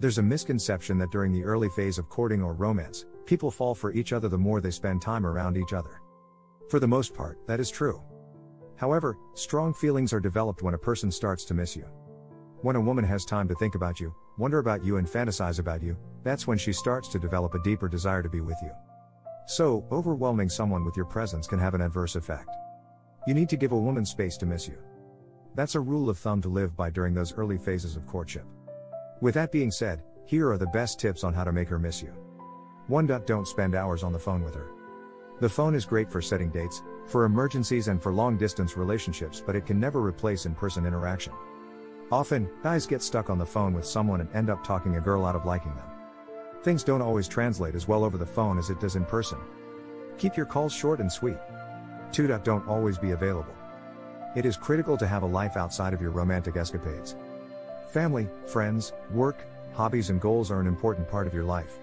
There's a misconception that during the early phase of courting or romance, people fall for each other the more they spend time around each other. For the most part, that is true. However, strong feelings are developed when a person starts to miss you. When a woman has time to think about you, wonder about you and fantasize about you, that's when she starts to develop a deeper desire to be with you. So, overwhelming someone with your presence can have an adverse effect. You need to give a woman space to miss you. That's a rule of thumb to live by during those early phases of courtship. With that being said, here are the best tips on how to make her miss you. 1. Don't spend hours on the phone with her. The phone is great for setting dates, for emergencies and for long-distance relationships, but it can never replace in-person interaction. Often, guys get stuck on the phone with someone and end up talking a girl out of liking them. Things don't always translate as well over the phone as it does in person. Keep your calls short and sweet. 2. Don't always be available. It is critical to have a life outside of your romantic escapades. Family, friends, work, hobbies and goals are an important part of your life.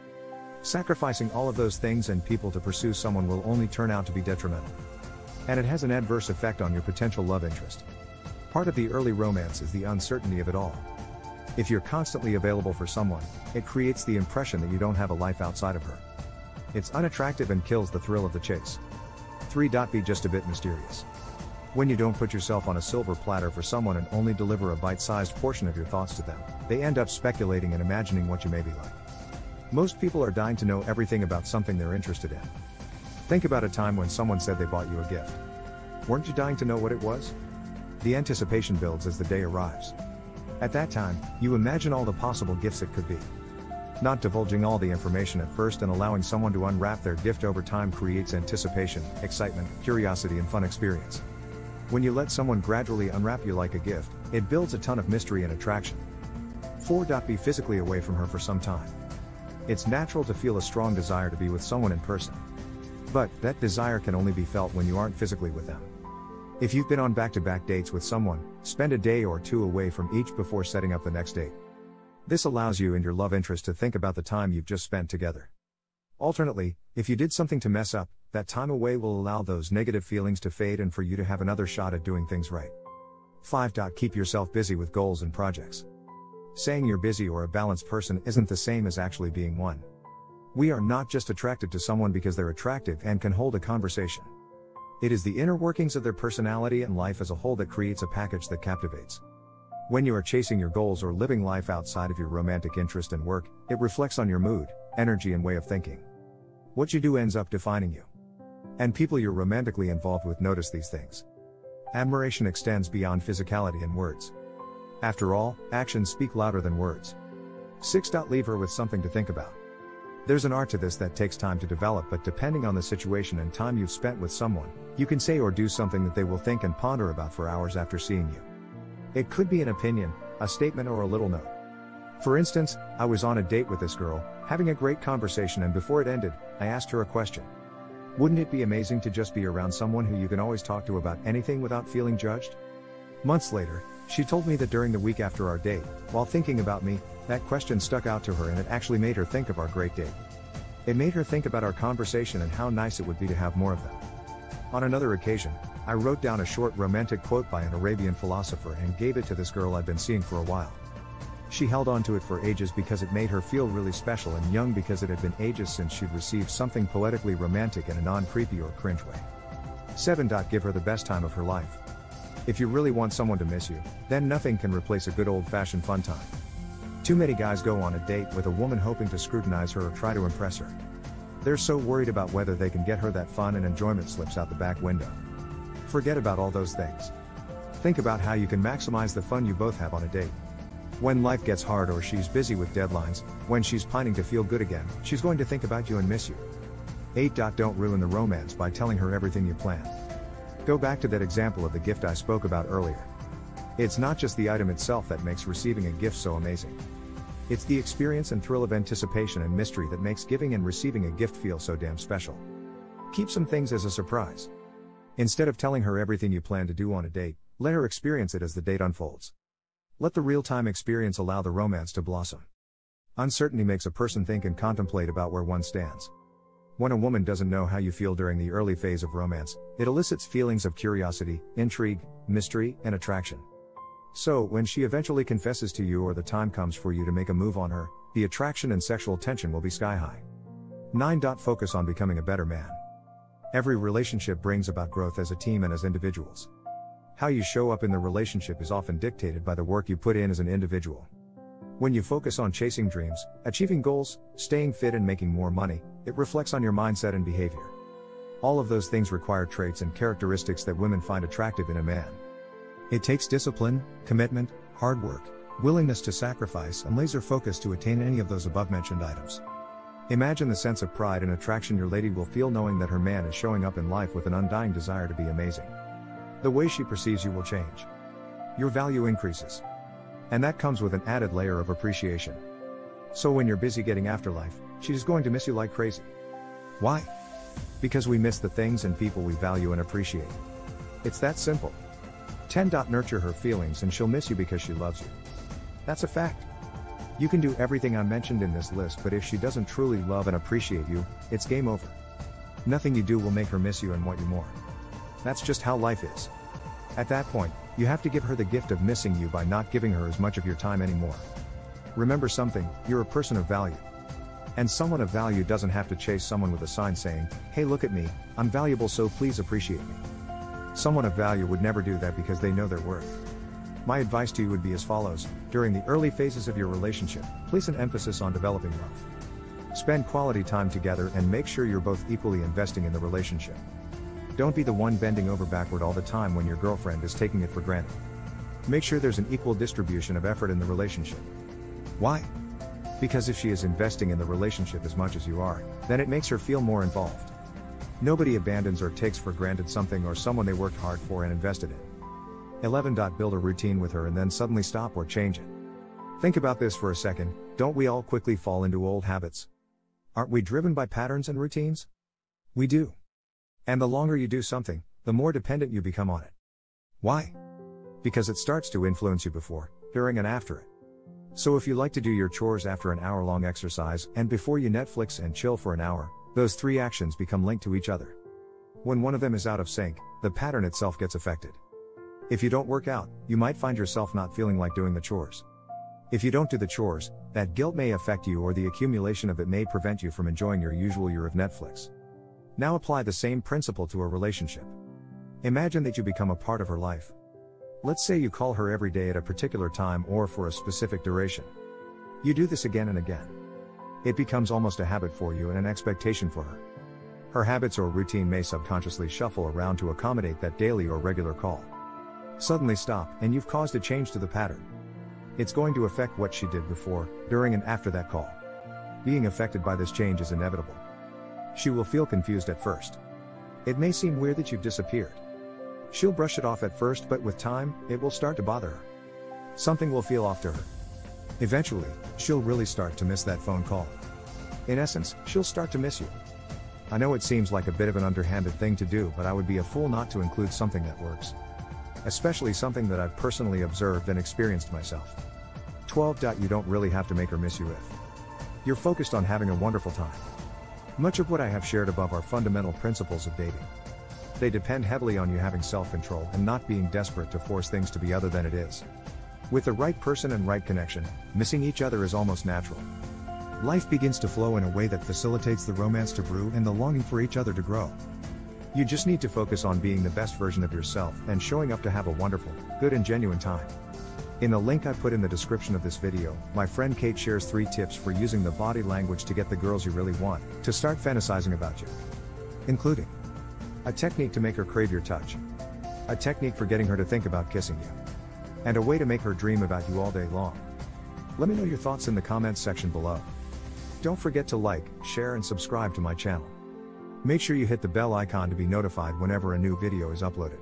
Sacrificing all of those things and people to pursue someone will only turn out to be detrimental. And it has an adverse effect on your potential love interest. Part of the early romance is the uncertainty of it all. If you're constantly available for someone, it creates the impression that you don't have a life outside of her. It's unattractive and kills the thrill of the chase. 3. Be just a bit mysterious. When you don't put yourself on a silver platter for someone and only deliver a bite-sized portion of your thoughts to them, they end up speculating and imagining what you may be like. Most people are dying to know everything about something they're interested in. Think about a time when someone said they bought you a gift. Weren't you dying to know what it was? The anticipation builds as the day arrives. At that time, you imagine all the possible gifts it could be. Not divulging all the information at first and allowing someone to unwrap their gift over time creates anticipation, excitement, curiosity and fun experience. When you let someone gradually unwrap you like a gift, it builds a ton of mystery and attraction. 4. Be physically away from her for some time. It's natural to feel a strong desire to be with someone in person. But, that desire can only be felt when you aren't physically with them. If you've been on back-to-back dates with someone, spend a day or two away from each before setting up the next date. This allows you and your love interest to think about the time you've just spent together. Alternately, if you did something to mess up, that time away will allow those negative feelings to fade and for you to have another shot at doing things right. 5. Keep yourself busy with goals and projects. Saying you're busy or a balanced person isn't the same as actually being one. We are not just attracted to someone because they're attractive and can hold a conversation. It is the inner workings of their personality and life as a whole that creates a package that captivates. When you are chasing your goals or living life outside of your romantic interest and work, it reflects on your mood, energy and way of thinking. What you do ends up defining you. And people you're romantically involved with notice these things. Admiration extends beyond physicality and words. After all, actions speak louder than words. 6. Leave her with something to think about. There's an art to this that takes time to develop, but depending on the situation and time you've spent with someone, you can say or do something that they will think and ponder about for hours after seeing you. It could be an opinion, a statement or a little note. For instance, I was on a date with this girl, having a great conversation, and before it ended, I asked her a question. Wouldn't it be amazing to just be around someone who you can always talk to about anything without feeling judged? Months later, she told me that during the week after our date, while thinking about me, that question stuck out to her and it actually made her think of our great date. It made her think about our conversation and how nice it would be to have more of them. On another occasion, I wrote down a short romantic quote by an Arabian philosopher and gave it to this girl I'd been seeing for a while. She held on to it for ages because it made her feel really special and young, because it had been ages since she'd received something poetically romantic in a non-creepy or cringe way. 7. Give her the best time of her life. If you really want someone to miss you, then nothing can replace a good old-fashioned fun time. Too many guys go on a date with a woman hoping to scrutinize her or try to impress her. They're so worried about whether they can get her that fun and enjoyment slips out the back window. Forget about all those things. Think about how you can maximize the fun you both have on a date. When life gets hard or she's busy with deadlines, when she's pining to feel good again, she's going to think about you and miss you. 8. Don't ruin the romance by telling her everything you plan. Go back to that example of the gift I spoke about earlier. It's not just the item itself that makes receiving a gift so amazing. It's the experience and thrill of anticipation and mystery that makes giving and receiving a gift feel so damn special. Keep some things as a surprise. Instead of telling her everything you plan to do on a date, let her experience it as the date unfolds. Let the real-time experience allow the romance to blossom. Uncertainty makes a person think and contemplate about where one stands. When a woman doesn't know how you feel during the early phase of romance, it elicits feelings of curiosity, intrigue, mystery, and attraction. So, when she eventually confesses to you or the time comes for you to make a move on her, the attraction and sexual tension will be sky high. 9. Focus on becoming a better man. Every relationship brings about growth as a team and as individuals. How you show up in the relationship is often dictated by the work you put in as an individual. When you focus on chasing dreams, achieving goals, staying fit and making more money, it reflects on your mindset and behavior. All of those things require traits and characteristics that women find attractive in a man. It takes discipline, commitment, hard work, willingness to sacrifice and laser focus to attain any of those above-mentioned items. Imagine the sense of pride and attraction your lady will feel knowing that her man is showing up in life with an undying desire to be amazing. The way she perceives you will change. Your value increases. And that comes with an added layer of appreciation. So when you're busy getting after life, she's going to miss you like crazy. Why? Because we miss the things and people we value and appreciate. It's that simple. 10. Nurture her feelings and she'll miss you because she loves you. That's a fact. You can do everything I mentioned in this list, but if she doesn't truly love and appreciate you, it's game over. Nothing you do will make her miss you and want you more. That's just how life is. At that point, you have to give her the gift of missing you by not giving her as much of your time anymore. Remember something, you're a person of value. And someone of value doesn't have to chase someone with a sign saying, "Hey, look at me, I'm valuable, so please appreciate me." Someone of value would never do that because they know their worth. My advice to you would be as follows: during the early phases of your relationship, place an emphasis on developing love. Spend quality time together and make sure you're both equally investing in the relationship. Don't be the one bending over backward all the time when your girlfriend is taking it for granted. Make sure there's an equal distribution of effort in the relationship. Why? Because if she is investing in the relationship as much as you are, then it makes her feel more involved. Nobody abandons or takes for granted something or someone they worked hard for and invested in. 11. Build a routine with her and then suddenly stop or change it. Think about this for a second, don't we all quickly fall into old habits? Aren't we driven by patterns and routines? We do. And the longer you do something, the more dependent you become on it. Why? Because it starts to influence you before, during and after it. So if you like to do your chores after an hour-long exercise and before you Netflix and chill for an hour, those three actions become linked to each other. When one of them is out of sync, the pattern itself gets affected. If you don't work out, you might find yourself not feeling like doing the chores. If you don't do the chores, that guilt may affect you or the accumulation of it may prevent you from enjoying your usual year of Netflix. Now apply the same principle to a relationship. Imagine that you become a part of her life. Let's say you call her every day at a particular time or for a specific duration. You do this again and again. It becomes almost a habit for you and an expectation for her. Her habits or routine may subconsciously shuffle around to accommodate that daily or regular call. Suddenly stop, and you've caused a change to the pattern. It's going to affect what she did before, during and after that call. Being affected by this change is inevitable. She will feel confused at first. It may seem weird that you've disappeared. She'll brush it off at first, but with time, it will start to bother her. Something will feel off to her. Eventually, she'll really start to miss that phone call. In essence, she'll start to miss you. I know it seems like a bit of an underhanded thing to do, but I would be a fool not to include something that works. Especially something that I've personally observed and experienced myself. 12. You don't really have to make her miss you if you're focused on having a wonderful time. Much of what I have shared above are fundamental principles of dating. They depend heavily on you having self-control and not being desperate to force things to be other than it is. With the right person and right connection, missing each other is almost natural. Life begins to flow in a way that facilitates the romance to brew and the longing for each other to grow. You just need to focus on being the best version of yourself and showing up to have a wonderful, good and genuine time. In the link I put in the description of this video, my friend Kate shares 3 tips for using the body language to get the girls you really want to start fantasizing about you. Including a technique to make her crave your touch, a technique for getting her to think about kissing you, and a way to make her dream about you all day long. Let me know your thoughts in the comments section below. Don't forget to like, share and subscribe to my channel. Make sure you hit the bell icon to be notified whenever a new video is uploaded.